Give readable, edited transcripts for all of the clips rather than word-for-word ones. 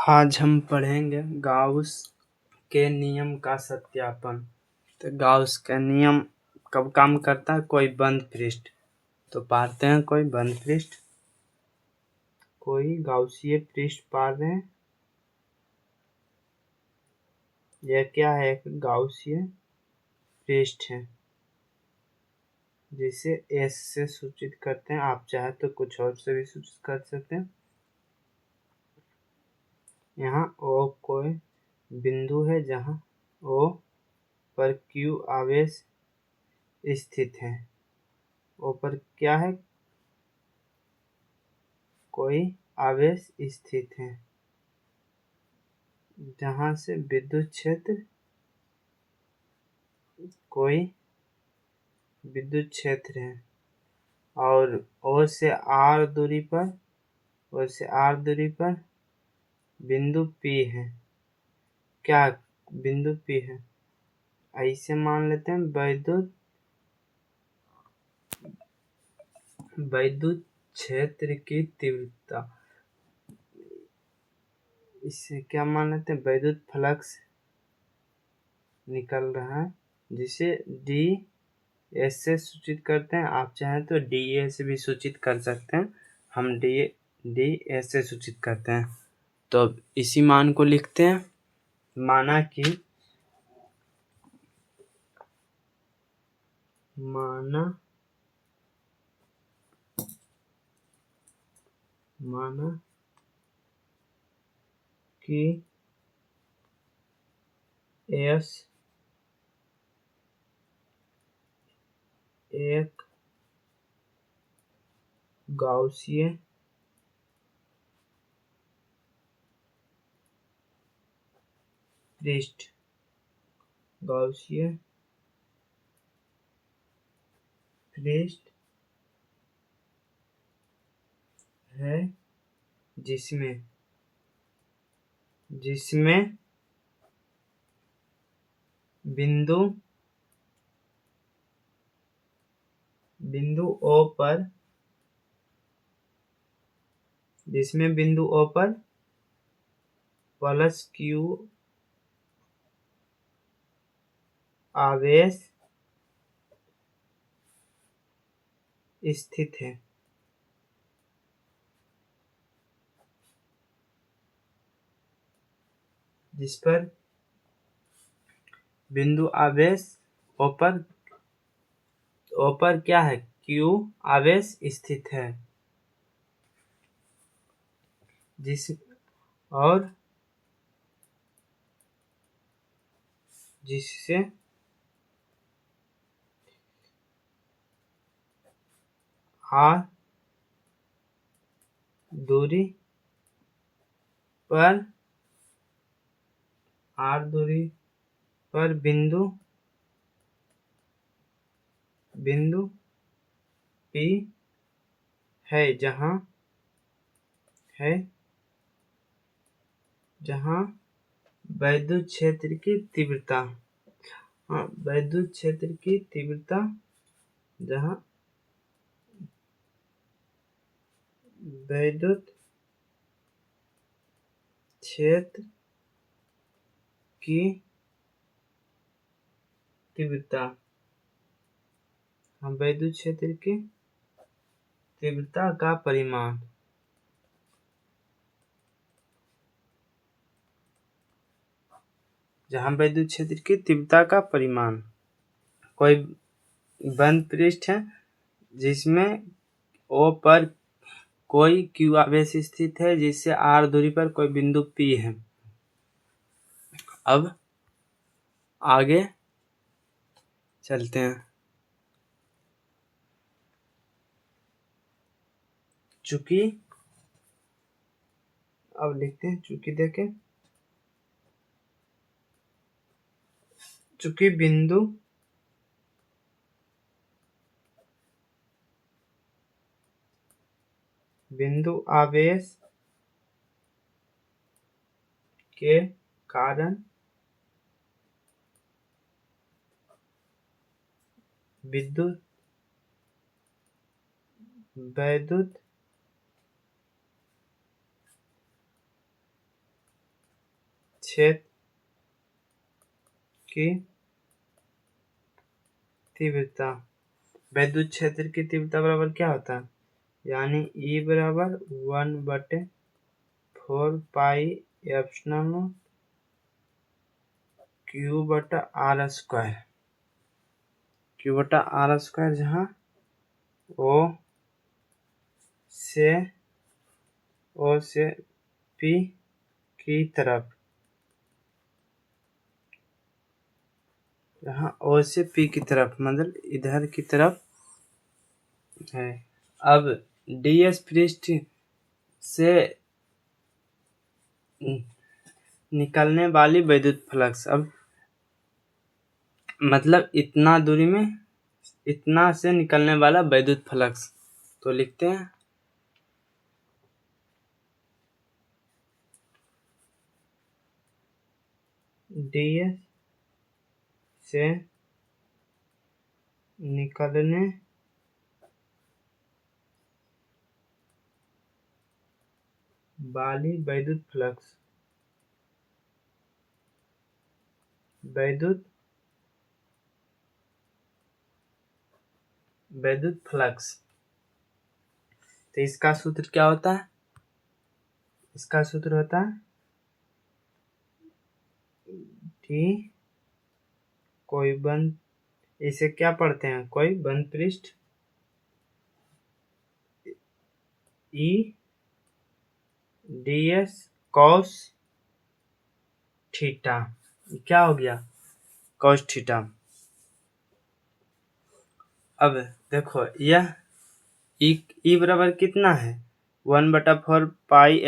आज हम पढ़ेंगे गाउस के नियम का सत्यापन। तो गाउस का नियम कब काम करता है? कोई बंद पृष्ठ। तो पाते हैं कोई बंद पृष्ठ, कोई गाउसीय पृष्ठ पा रहे हैं। यह क्या है? एक गाउसीय पृष्ठ है जिसे एस से सूचित करते हैं। आप चाहे तो कुछ और से भी सूचित कर सकते हैं। यहाँ ओ कोई बिंदु है जहाँ ओ पर क्यू आवेश स्थित है। ओ पर क्या है? कोई आवेश स्थित है जहाँ से विद्युत क्षेत्र, कोई विद्युत क्षेत्र है और ओ से आर दूरी पर बिंदु P है। क्या बिंदु P है? ऐसे मान लेते हैं विद्युत क्षेत्र की तीव्रता। इससे क्या मान लेते हैं? विद्युत फ्लक्स निकल रहा है जिसे डी एस से सूचित करते हैं। आप चाहें तो डी ए से भी सूचित कर सकते हैं। हम डी एस से सूचित करते हैं। तो इसी मान को लिखते हैं। माना कि एस एक गाउसीय पृष्ठ है जिसमें बिंदु ओ पर प्लस क्यू आवेश स्थित है। जिस पर बिंदु आवेश ओ पर क्या है? क्यू आवेश स्थित है। जिससे आर दूरी पर बिंदु P है जहाँ विद्युत क्षेत्र की तीव्रता, विद्युत क्षेत्र की तीव्रता जहाँ विद्युत क्षेत्र की तीव्रता, विद्युत क्षेत्र की तीव्रता का परिमाण, जहाँ विद्युत क्षेत्र की तीव्रता का परिमाण। कोई बंद पृष्ठ है जिसमें O पर कोई Q आवेश स्थित है जिससे R दूरी पर कोई बिंदु P है। अब आगे चलते हैं। चूंकि अब लिखते हैं, चूंकि देखें, चूंकि बिंदु आवेश के कारण विद्युत क्षेत्र की तीव्रता, विद्युत क्षेत्र की तीव्रता बराबर क्या होता है, यानी ई बराबर 1/4 पाई Q/r², Q/r², जहाँ ओ से पी की तरफ, यहाँ ओ से पी की तरफ मतलब इधर की तरफ है। अब ds पृष्ठ से निकलने वाली विद्युत फ्लक्स, अब मतलब इतना दूरी में इतना से निकलने वाला विद्युत फ्लक्स, तो लिखते हैं ds से निकलने वाली विद्युत फ्लक्स, तो इसका सूत्र क्या होता है, इसका सूत्र होता है कि कोई बंद, इसे क्या पढ़ते हैं, कोई बंद पृष्ठ ई ds cos थीटा, क्या हो गया, cos थीटा। अब देखो यह ई बराबर कितना है, 1/4 पाई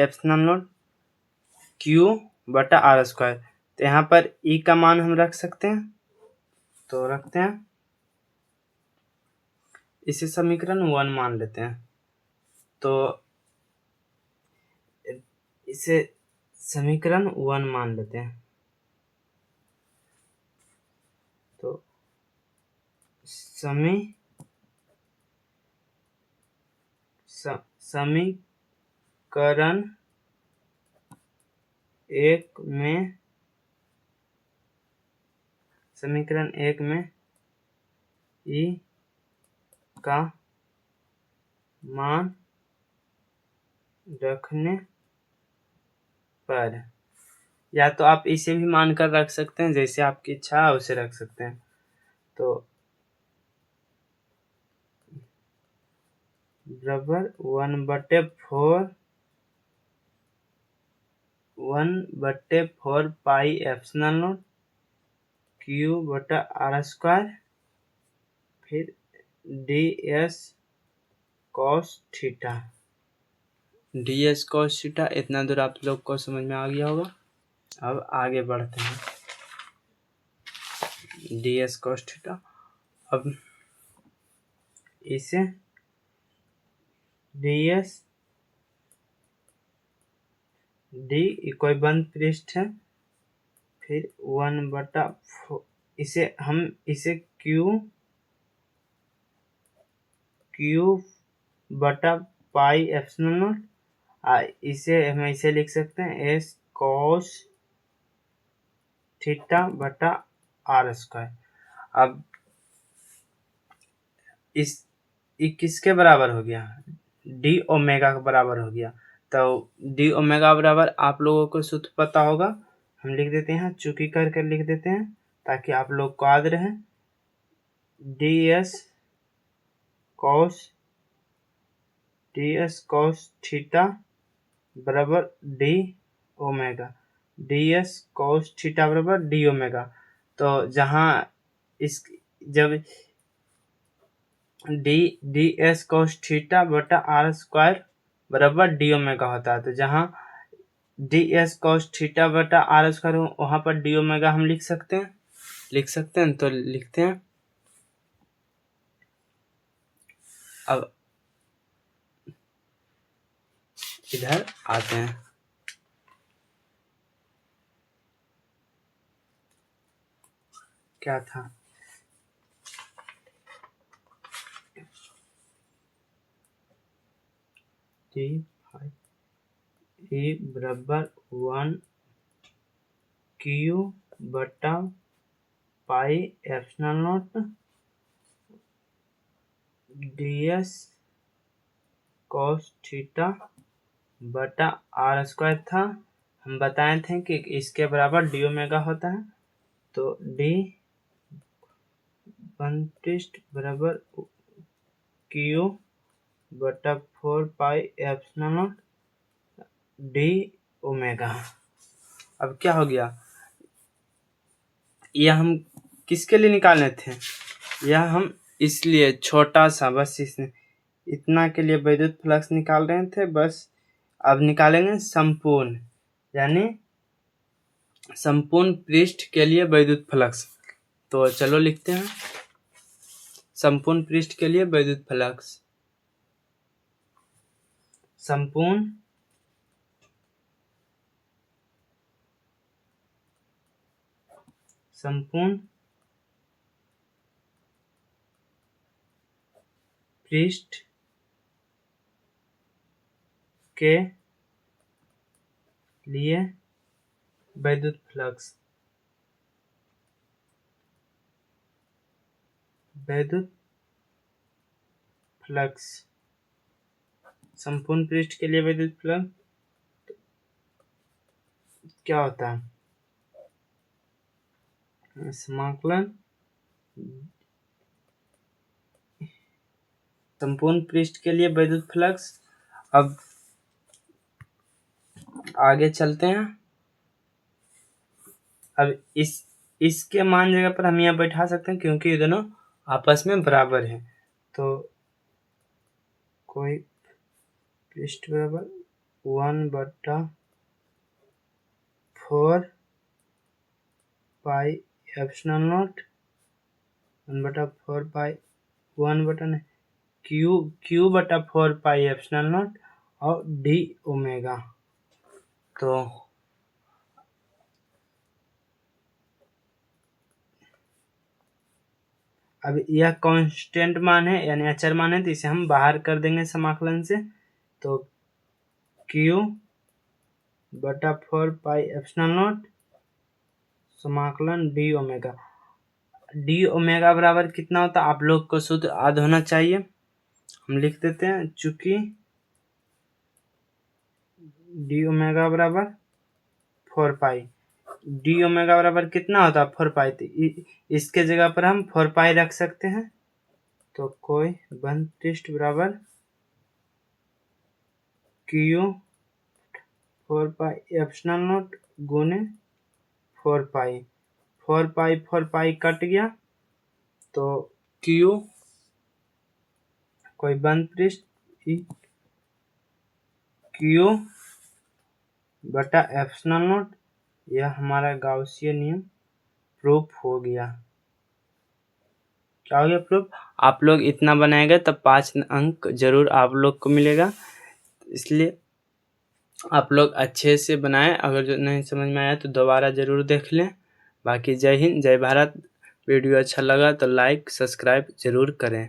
Q/r², तो यहाँ पर ई का मान हम रख सकते हैं, तो रखते हैं, इसे समीकरण 1 मान लेते हैं, तो इसे समीकरण 1 मान लेते हैं, तो समीकरण 1 में ई का मान रखने पर, या तो आप इसे भी मानकर रख सकते हैं, जैसे आपकी इच्छा है उसे रख सकते हैं, तो बराबर 1/4 पाई एप्सिलॉन Q/r², फिर ds cos थीटा, इतना दूर आप लोग को समझ में आ गया होगा। अब आगे बढ़ते हैं, ds cos थीटा, अब इसे ds d कोई बंद पृष्ठ है, फिर 1/4, इसे Q/पाई एप्सिलॉन, इसे हम ऐसे लिख सकते हैं s cos थीटा/r²। अब किसके बराबर हो गया, डी ओमेगा के बराबर हो गया, तो डी ओमेगा बराबर आप लोगों को सूत्र पता होगा, हम लिख देते हैं, चुकी करके लिख देते हैं ताकि आप लोग को याद रहे, ds cos थीटा बराबर D omega, ds cos theta बराबर डी ओमेगा, तो जहाँ जब ds cos थीटा/r² बराबर डी ओमेगा होता है, तो जहाँ ds cos थीटा/r² वहाँ पर डी ओमेगा हम लिख सकते हैं, तो लिखते हैं। अब इधर आते हैं, क्या था, e बराबर 1 क्यू बटा pi epsilon not ds cos theta बटा आर स्क्वायर था। हम बताए थे कि इसके बराबर डी ओमेगा होता है, तो डी बंद पृष्ठ बराबर क्यू बटा 4 pi epsilon not D omega. अब क्या हो गया, यह हम किसके लिए निकालने थे, यह हम इसलिए छोटा सा बस इतना के लिए वैद्युत फ्लक्स निकाल रहे थे बस। अब निकालेंगे संपूर्ण, यानी संपूर्ण पृष्ठ के लिए वैद्युत फ्लक्स। तो चलो लिखते हैं संपूर्ण पृष्ठ के लिए वैद्युत फ्लक्स। संपूर्ण पृष्ठ के लिए वैद्युत फ्लक्स। संपूर्ण पृष्ठ के लिए वैद्युत फ्लक्स क्या होता है, समाकलन संपूर्ण पृष्ठ के लिए वैद्युत फ्लक्स। अब आगे चलते हैं। अब इसके मान जगह पर हम यहाँ बैठा सकते हैं क्योंकि ये दोनों आपस में बराबर हैं। तो कोई पृष्ठ बराबर 1/4 pi epsilon not 1/4 pi Q बटा 4 पाई एप्सिलॉन नॉट और डी ओमेगा। तो अब यह कांस्टेंट मान है यानी अचर मान है, तो इसे हम बाहर कर देंगे समाकलन से। तो क्यू बटा 4 पाई एप्सिलॉन नॉट समाकलन डी ओमेगा। डी ओमेगा बराबर कितना होता है आप लोग को शुद्ध याद होना चाहिए, हम लिख देते हैं। चूंकि डी ओमेगा बराबर 4 पाई, डी ओमेगा बराबर कितना होता है 4 पाई, तो इसके जगह पर हम 4 पाई रख सकते हैं। तो कोई बंद पृष्ठ बराबर क्यू 4 पाई एप्सिलॉन नॉट गुने 4 पाई कट गया, तो क्यू कोई बंद पृष्ठ क्यू बटा एप्सिलॉन नॉट, यह हमारा गाउसियन नियम प्रूफ हो गया। क्या हो गया प्रूफ। आप लोग इतना बनाएंगे तब 5 अंक जरूर आप लोग को मिलेगा, इसलिए आप लोग अच्छे से बनाएं। अगर जो नहीं समझ में आया तो दोबारा ज़रूर देख लें। बाकी जय हिंद जय भारत। वीडियो अच्छा लगा तो लाइक सब्सक्राइब ज़रूर करें।